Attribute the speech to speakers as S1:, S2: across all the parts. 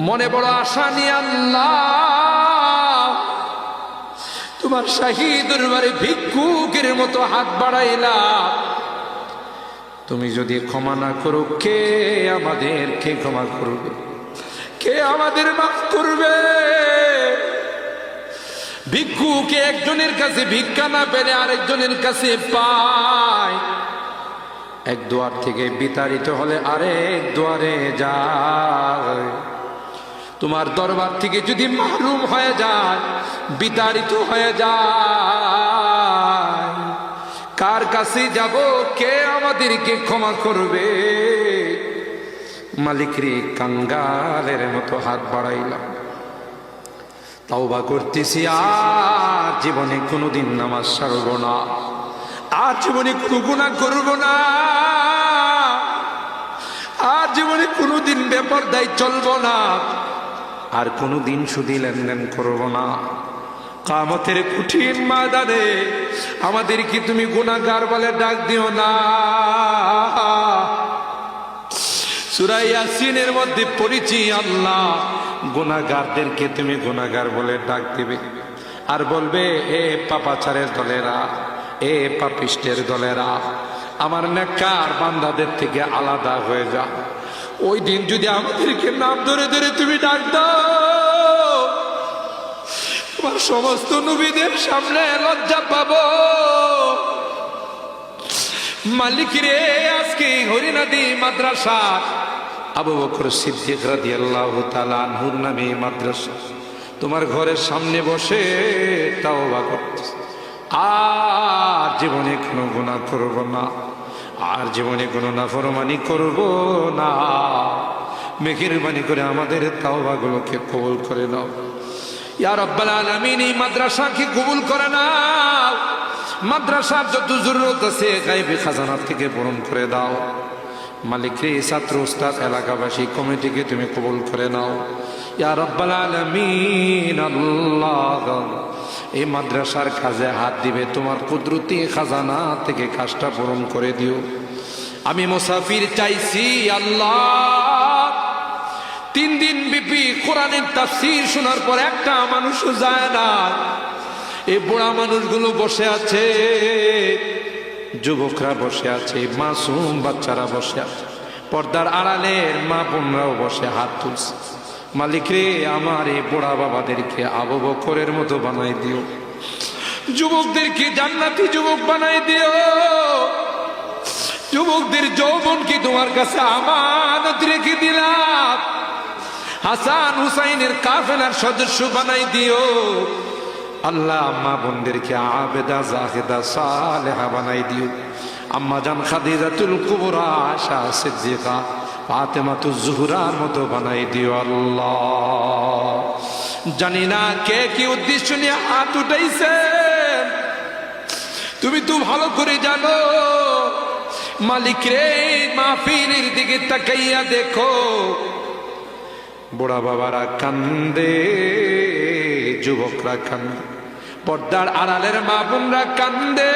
S1: মনে বড় আশা নিয়ে আল্লাহ তোমার শাহী দরবারে ভিক্ষুকের মতো হাত বাড়াইলাম। তুমি যদি ক্ষমা না করো, কে আমাদেরকে ক্ষমা করবে? কে আমাদের মাফ করবে? ভিক্ষুকে একজনের কাছে ভিক্ষা না পেলে আরেকজনের কাছে পায়। এক দুয়ার থেকে বিতাড়িত হলে আরেক দুয়ারে যায়। তোমার দরবার থেকে যদি মাহরুম হয়ে যায়, বিতাড়িত হয়ে যায়, কার কাছে যাব? কে আমাদেরকে ক্ষমা করবে? মালিক রে, কাঙ্গালের মতো হাত বাড়াইলাম, তাওবা করতেছি, আর জীবনে কোনোদিন নামাজ ছাড়ব না, আর জীবনে কোনো গুনাহ করব না, আর জীবনে কোনোদিন বেপরদায় চলব না, আর কোনোদিন সুদী লেনদেন করব না। কিয়ামতের কঠিন ময়দানে আমাদেরকে তুমি গুনাহগার বলে ডাক দিও না। সূরা ইয়াসিনের মধ্যে পড়েছি, আল্লাহ গুনাহগারদেরকে তুমি গুনাহগার বলে ডাক দিবে, আর বলবে, এ পাপাচারের দলেরা, এ পাপিষ্টের দলেরা, আমার নেককার বান্দাদের থেকে আলাদা হয়ে যা। ওই দিন যদি আমাদেরকে নাম ধরে ধরে তুমি ডাক দাও, তোমার সমস্ত নবীদের সামনে লজ্জা পাবো। মালিক রে, আজকে হরিনাদি মাদ্রাসা আবু বকর সিদ্দিক রাদিয়াল্লাহু তাআলা আনহুর নামে মাদ্রাসা তোমার ঘরের সামনে বসে তাওবা করতেছি, আর জীবনে কোনো গুনাহ করব না, আর জীবনে কোনো নাফরমানি করব না। মেহেরবানি করে আমাদের তাওবাগুলোকে কবুল করে নাও ইয়া রাব্বাল আলামিন। এই মাদ্রাসাকে কবুল করে নাও, মাদ্রাসার যত জরুরত আছে গায়বী খাজানা থেকে পূরণ করে দাও। মালিক রে, ছাত্র উস্তাদ এলাকাবাসী কমিটিকে তুমি কবুল করে নাও ইয়া রাব্বাল আলামিন। আল্লাহ, এই মাদ্রাসার কাজে হাত দিবে তোমার কুদরতি খাজানা থেকে কাজটা পূরণ করে দিও। আমি মুসাফির চাইছি আল্লাহ, 3 দিন ব্যাপী কোরআনের তাফসীর শোনার পর একটা মানুষও যায় না। এই বুড়া মানুষগুলো বসে আছে, যুবকরা বসে আছে, মাসুম বাচ্চারা বসে আছে, পর্দার আড়ালের মা বোনরাও বসে হাত তুলছে। মালিক রে, আমার এই বুড়া বাবাদেরকে আবু বকরের মতো বানাই দিও, যুবকদেরকে জান্নাতি যুবক বানাই দিও, যুবকদের যৌবনকে তোমার কাছে আমানত রেখে দিলাম, হাসান হুসাইনের কাফেলার সদস্য বানাই দিও। আল্লাহ, আম্মা বোনদেরকে আবেদা জাহেদা সালেহা বানাই দিও। আম্মা জান খাদিজাতুল কুবরা আয়েশা সিদ্দিকা ফাতেমাতুজ জোহরার মতো বানাই দিও আল্লাহ। জানি না কে কি উদ্দেশ্য নিয়ে হাত উঠাইছেন, তুমি তো ভালো করে জানো। মালিক রে, মাহফিলের দিকে তাকাইয়া দেখো, বুড়া বাবারা কান্দে, যুবকরা কান্দে, পর্দার আড়ালের মা বোনরা কান্দে।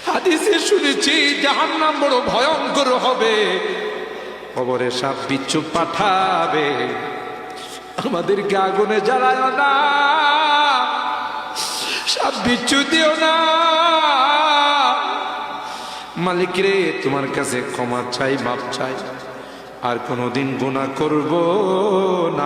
S1: হাদিসে শুনেছি জাহান্নাম বড় ভয়ঙ্কর হবে, কবরে সাপ বিচ্ছু পাঠাবে। আমাদেরকে আগুনে জ্বালায় না, সাপ বিচ্ছু দিও না। মালিক রে, তোমার কাছে ক্ষমা চাই, মাপ চাই, আর কোনোদিন গুনাহ করব না।